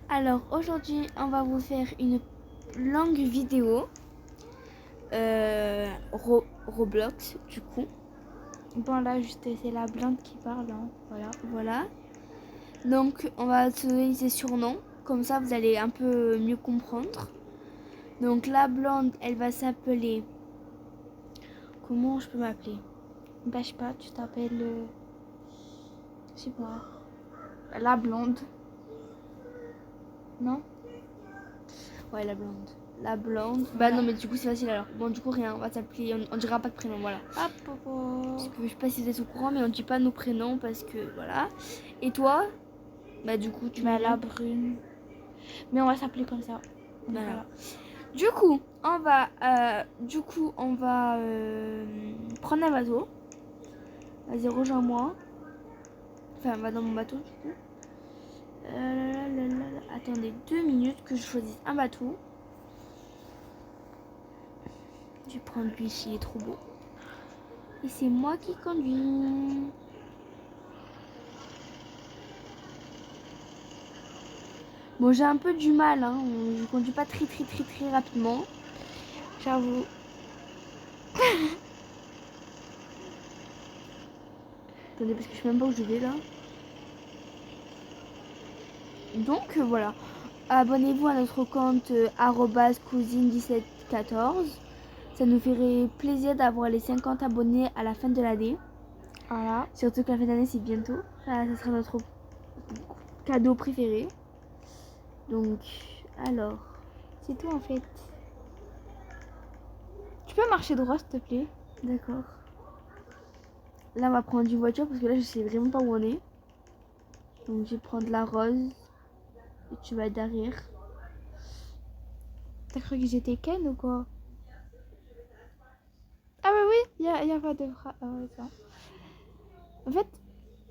Alors aujourd'hui, on va vous faire une longue vidéo Roblox du coup. Bon là juste c'est la blonde qui parle hein. Voilà. Donc on va se donner ses surnoms, comme ça vous allez un peu mieux comprendre. Donc la blonde, elle va s'appeler... Comment je peux m'appeler? Bah je sais pas, tu t'appelles je sais pas, la blonde. Non? Ouais, la blonde. La blonde. Bah Voilà. non, mais du coup c'est facile alors. Bon, du coup rien, on va s'appeler, on dira pas de prénom, voilà. Hop, Parce que je sais pas si vous êtes au courant, mais on dit pas nos prénoms parce que voilà. Et toi? Bah du coup tu bah mets la rien. brune. Mais on va s'appeler comme ça. Donc, Voilà. voilà. Du coup, on va prendre un bateau. Vas-y, rejoins-moi. Enfin, va dans mon bateau, du coup. Attendez 2 minutes que je choisisse un bateau. Je vais prendre lui, il est trop beau. Et c'est moi qui conduis. Bon, j'ai un peu du mal, hein. Je conduis pas très rapidement. J'avoue. Attendez, parce que je sais même pas où je vais là. Donc voilà. Abonnez-vous à notre compte @cousine1714. Ça nous ferait plaisir d'avoir les 50 abonnés à la fin de l'année. Voilà. Surtout que la fin d'année c'est bientôt. Ça sera notre cadeau préféré. Donc, alors. C'est tout en fait. Tu peux marcher droit s'il te plaît? D'accord. Là on va prendre une voiture parce que là je sais vraiment pas où on est. Donc je vais prendre la rose. Et tu vas derrière. T'as cru que j'étais Ken ou quoi? Ah bah oui, y a pas de bras. Ah ouais, ça. En fait,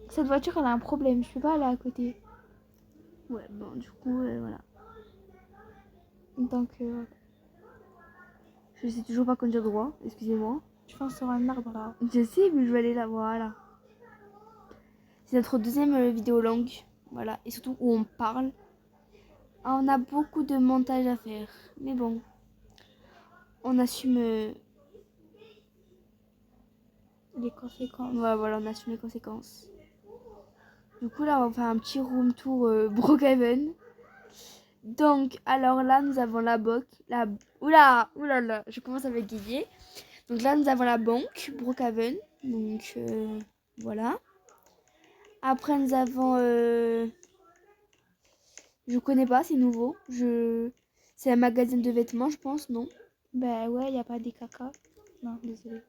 cette voiture elle a un problème, je peux pas aller à côté. Ouais, bon, du coup, voilà. Donc Je sais toujours pas conduire droit, excusez-moi. je fonce sur un arbre là. Je sais, mais je vais aller là, voilà. C'est notre deuxième vidéo longue, voilà. Et surtout où on parle. Ah, on a beaucoup de montage à faire, mais bon. On assume... Les conséquences. ouais, voilà, on assume les conséquences. Du coup, là, on va faire un petit room tour Brookhaven. Donc, alors là, nous avons la banque. Oula, là, je commence à bégayer. Donc là, nous avons la banque Brookhaven. Donc, voilà. Après, nous avons... je connais pas, c'est nouveau. C'est un magasin de vêtements, je pense, non? Bah ouais, y a pas des caca. Non, désolé.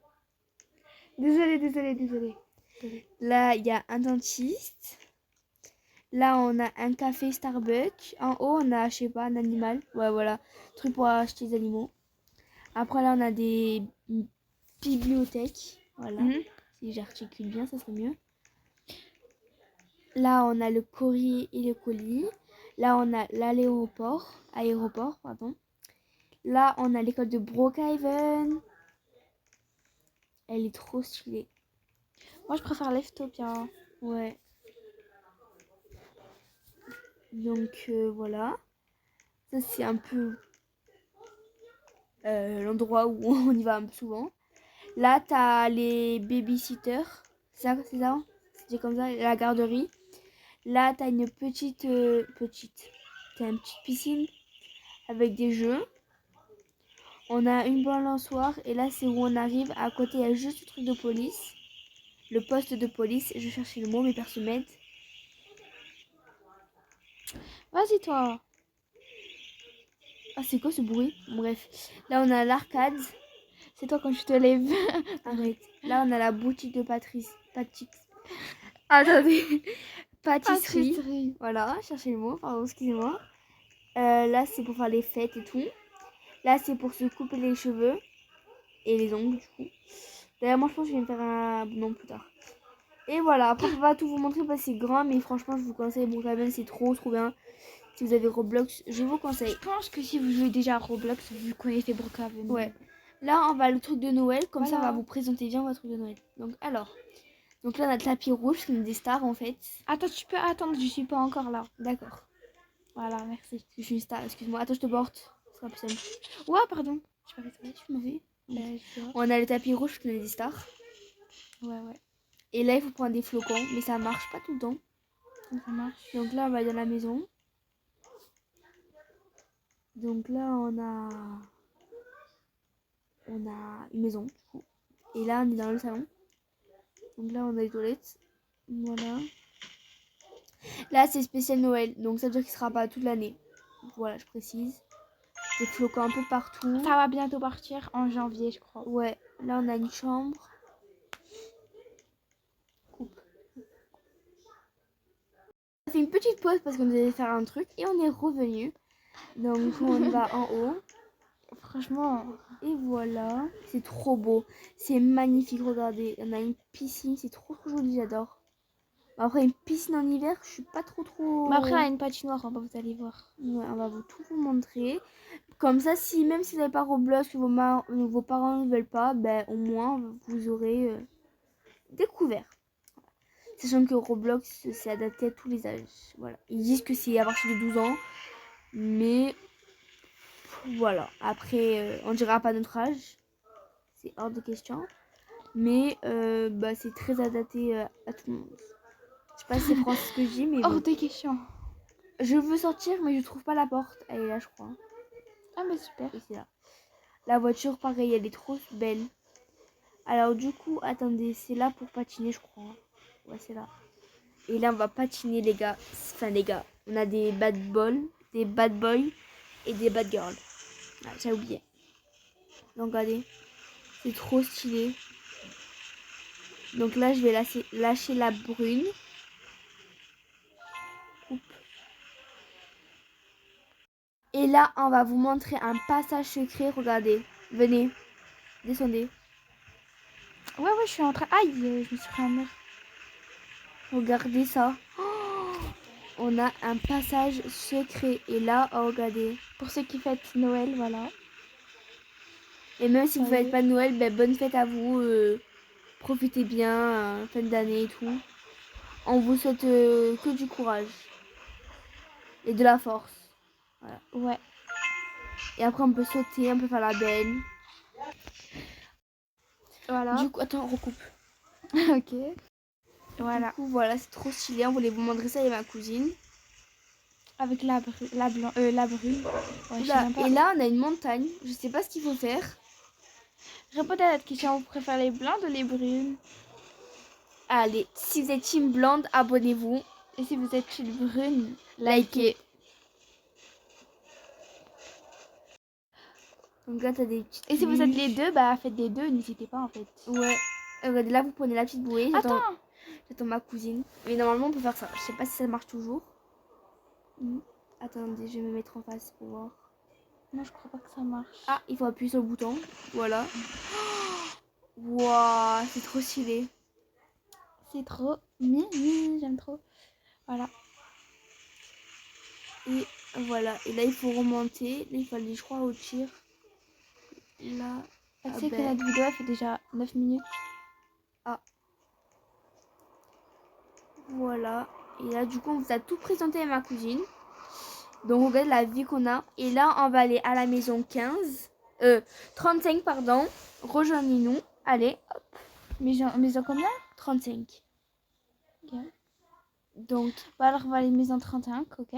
Désolé. Là, il y a un dentiste. Là, on a un café Starbucks. En haut, on a, je sais pas, un animal. Ouais, voilà. Truc pour acheter des animaux. Après, là, on a des bibliothèques. Voilà. Si j'articule bien, ça serait mieux. Là, on a le courrier et le colis. Là, on a l'aéroport. Aéroport, pardon. Là, on a l'école de Brookhaven. Elle est trop stylée. Moi je préfère Leftopia. Ouais. Donc, voilà. Ça, c'est un peu l'endroit où on y va un peu souvent. Là, t'as les babysitters. C'est ça? C'est comme ça, la garderie. Là, t'as une petite... T'as une petite piscine avec des jeux. On a une balançoire et là, c'est où on arrive. À côté, il y a juste le truc de police. Le poste de police. Je cherchais le mot, mais personne m'aide. Vas-y toi. Ah, c'est quoi ce bruit? Bref. Là, on a l'arcade. C'est toi quand tu te lèves. Arrête. Là, on a la boutique de Attendez. Pâtisserie. Pâtisserie. Voilà, cherchez le mot, pardon, excusez-moi. Là, c'est pour faire les fêtes et tout. Là, c'est pour se couper les cheveux et les ongles, du coup. D'ailleurs, moi, je pense que je vais me faire un non plus tard. Et voilà, après, je vais pas tout vous montrer parce que c'est grand, mais franchement, je vous conseille Brookhaven, c'est trop bien. Si vous avez Roblox, je vous conseille. Je pense que si vous jouez déjà à Roblox, vous connaissez Brookhaven. Ouais. Là, on va le truc de Noël, comme ça, on Voilà. va vous présenter bien votre truc de Noël. Donc, alors. Donc là, on a le tapis rouge, c'est des stars en fait. Attends, tu peux attendre, je suis pas encore là. D'accord. Voilà, merci. Je suis une star, excuse-moi. Attends, je te porte. Ce sera plus simple. Ouais, pardon. Je sais pas, je suis mauvais. Tu vois. On a le tapis rouge qu'on a des stars. Ouais. Et là, il faut prendre des flocons, mais ça marche pas tout le temps. Ça marche. Donc là, on va dans la maison. Donc là, on a une maison, du coup. Et là, on est dans le salon. Donc là, on a les toilettes. Voilà. Là, c'est spécial Noël. Donc ça veut dire qu'il sera pas toute l'année. Voilà, je précise. Des flocons un peu partout. Ça va bientôt partir en janvier, je crois. Ouais, là, on a une chambre. Coupe. On a fait une petite pause parce qu'on devait faire un truc. Et on est revenu. Donc, on va en haut. Franchement, Et voilà. C'est trop beau. C'est magnifique, regardez. On a une piscine. C'est trop joli, j'adore. Après, une piscine en hiver, je suis pas trop. mais après, on a une patinoire en bas, vous allez voir. Ouais, on va tout vous montrer. Comme ça, si même si vous n'avez pas Roblox, que vos parents ne veulent pas, ben au moins vous aurez découvert. Sachant que Roblox, c'est adapté à tous les âges. Voilà. Ils disent que c'est à partir de 12 ans. Mais voilà. Après, on dira pas notre âge. C'est hors de question. Mais bah, c'est très adapté à tout le monde. Je sais pas si c'est français ce que je dis, mais Hors bon. de question. Je veux sortir, mais je trouve pas la porte. Elle est là, je crois. Ah, mais super. Et c'est là. La voiture, pareil, elle est trop belle. Alors du coup, attendez, c'est là pour patiner, je crois. Ouais, c'est là. Et là, on va patiner, les gars. Enfin, les gars, on a des bad boys et des bad girls. Ah, j'ai oublié. Donc, regardez. C'est trop stylé. Donc là, je vais lâcher la brune. Coupe. Et là, on va vous montrer un passage secret. Regardez. Venez. Descendez. Ouais, je suis en train. Aïe, je me suis pris un mur. Regardez ça. Oh, on a un passage secret. Et là, oh, regardez. Pour ceux qui fêtent Noël, voilà. Et même si vous ne Allez. faites pas de Noël, ben, bonne fête à vous. Profitez bien, fin d'année et tout. On vous souhaite que du courage. Et de la force. Voilà. Ouais. Et après, on peut sauter, on peut faire la belle. Voilà. Du coup, attends, on recoupe. Ok. Voilà. Du coup, voilà, c'est trop stylé. On voulait vous montrer ça et ma cousine. Avec la brune. Ouais, je sais Oula, même pas. et là, on a une montagne. Je sais pas ce qu'il faut faire. Répondez à notre question. Vous préférez les blancs ou les brunes? Allez, si vous êtes team blonde, abonnez-vous. Et si vous êtes une brune, Likez. Donc là, t'as des petites Et si vous êtes les peluches. deux, bah faites des deux, n'hésitez pas en fait. Ouais. Regardez, là, vous prenez la petite bouée. Attends. J'attends ma cousine. Mais normalement, on peut faire ça. Je sais pas si ça marche toujours. Attendez, je vais me mettre en face pour voir. Moi, je crois pas que ça marche. Ah, il faut appuyer sur le bouton. Voilà. Waouh, c'est trop stylé. C'est trop mimi, j'aime trop. Voilà. Et voilà. Et là, il faut remonter. Là, il faut aller, je crois, au tir. Là. Tu sais que notre vidéo, elle fait déjà 9 minutes. Ah. Voilà. Et là, du coup, on vous a tout présenté à ma cousine. Donc, regarde la vie qu'on a. Et là, on va aller à la maison 35, pardon. Rejoignez-nous. Allez, hop. Maison combien? 35. Ok. Donc, Bah alors, on va aller maison 35, ok.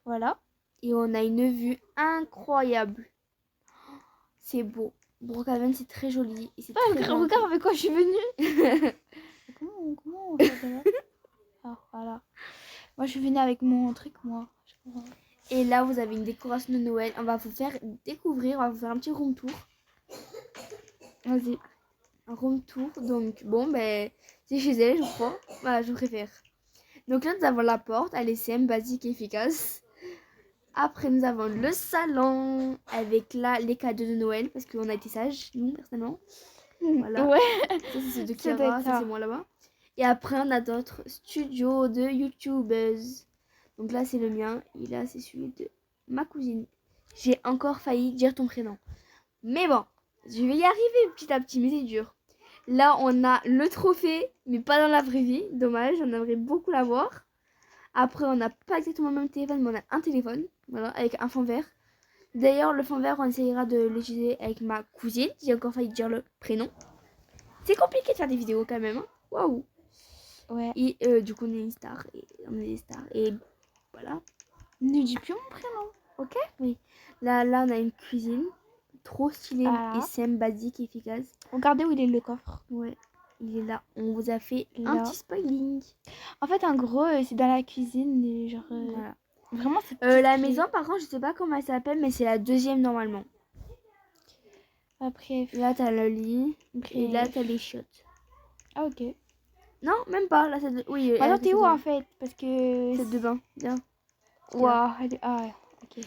Voilà. et on a une vue incroyable. C'est beau. Brookhaven, c'est très joli. Et c'est très regarde avec quoi je suis venue. comment on fait ça? Ah, voilà. Moi, je suis venue avec mon truc, moi. Et là, vous avez une décoration de Noël. On va vous faire découvrir. On va vous faire un petit room tour. Vas-y. Un room tour. Donc, bon, ben, c'est chez elle, je crois. Voilà, je préfère. Donc là, nous avons la porte. Elle est simple, basique et efficace. Après, nous avons le salon avec là les cadeaux de Noël parce qu'on a été sages, nous, personnellement. Voilà. Ouais. Ça, c'est ceux de Ça doit Kiara, être ça, ça. c'est moi là-bas. Et après, on a d'autres studios de YouTubeuses. Donc là, c'est le mien. Et là, c'est celui de ma cousine. J'ai encore failli dire ton prénom. Mais bon, je vais y arriver petit à petit, mais c'est dur. Là, on a le trophée, mais pas dans la vraie vie. Dommage, on aimerait beaucoup l'avoir. Après, on n'a pas exactement le même téléphone, mais on a un téléphone, voilà, avec un fond vert. D'ailleurs, le fond vert, on essayera de l'utiliser avec ma cousine. J'ai encore failli dire le prénom. C'est compliqué de faire des vidéos quand même. Hein. Waouh. Ouais. Et du coup, on est une star. Et on est des stars. Et voilà. Ne dis plus mon prénom. Ok. Oui. Là, on a une cuisine. Trop stylée Voilà. et simple, basique, efficace. Regardez où il est le coffre. Ouais. Il est là. On vous a fait Là. un petit spoiling. En fait, en gros, c'est dans la cuisine. Et genre, Voilà. vraiment, c'est La stylé. maison, par contre, je sais pas comment elle s'appelle, mais c'est la deuxième normalement. Après, Là, t'as le lit. Et là, bref. t'as les chiottes. Ah, ok. Non, même pas. Là, c'est de... Oui. Alors, t'es c'est où de- en fait? Parce que. C'est de bain. Bien. Waouh. Ah, ok.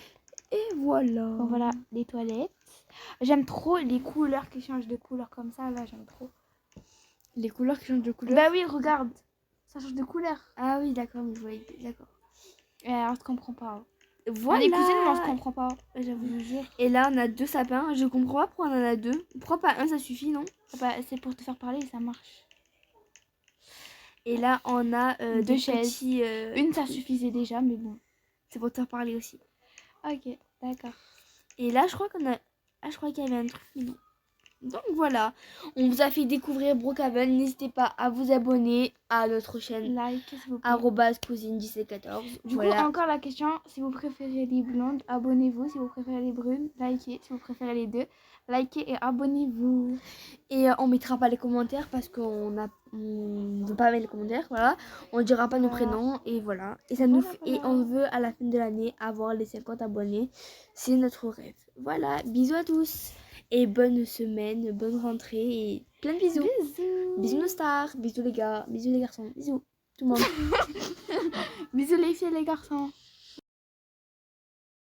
Et voilà. Bon, voilà, les toilettes. J'aime trop les couleurs qui changent de couleur comme ça. Là, j'aime trop. Les couleurs qui changent de couleur. Bah oui, regarde. Ça change de couleur. Ah oui, d'accord, mais je voyais. D'accord. Alors, on se comprend pas. Voilà. On est cousines, mais on se comprend pas. J'avoue. Je vous jure. Et là, on a 2 sapins. Je comprends pas pourquoi on en a 2. Pourquoi pas un, ça suffit, non? Bah, c'est pour te faire parler et ça marche. Et là, on a 2 des chaises. petits. Une, ça suffisait déjà, mais bon. C'est pour te faire parler aussi. Ok, d'accord. Et là, je crois qu'on a. Ah, je crois qu'il y avait un truc, mais non. Donc voilà, on vous a fait découvrir Brookhaven. N'hésitez pas à vous abonner à notre chaîne Like, s'il vous plaît. @cousine1714. Du coup, encore la question, si vous préférez les blondes, abonnez-vous. Si vous préférez les brunes, likez. Si vous préférez les deux, likez et abonnez-vous. Et on mettra pas les commentaires parce qu'on ne veut pas mettre les commentaires, voilà. On dira pas nos Voilà. prénoms et voilà. Et ça nous Voilà, et voilà. on veut à la fin de l'année avoir les 50 abonnés. C'est notre rêve. Voilà, bisous à tous et bonne semaine, bonne rentrée et plein de bisous. Bisous. Bisous nos stars, bisous les gars, bisous les garçons, bisous tout le monde. Bisous les filles et les garçons.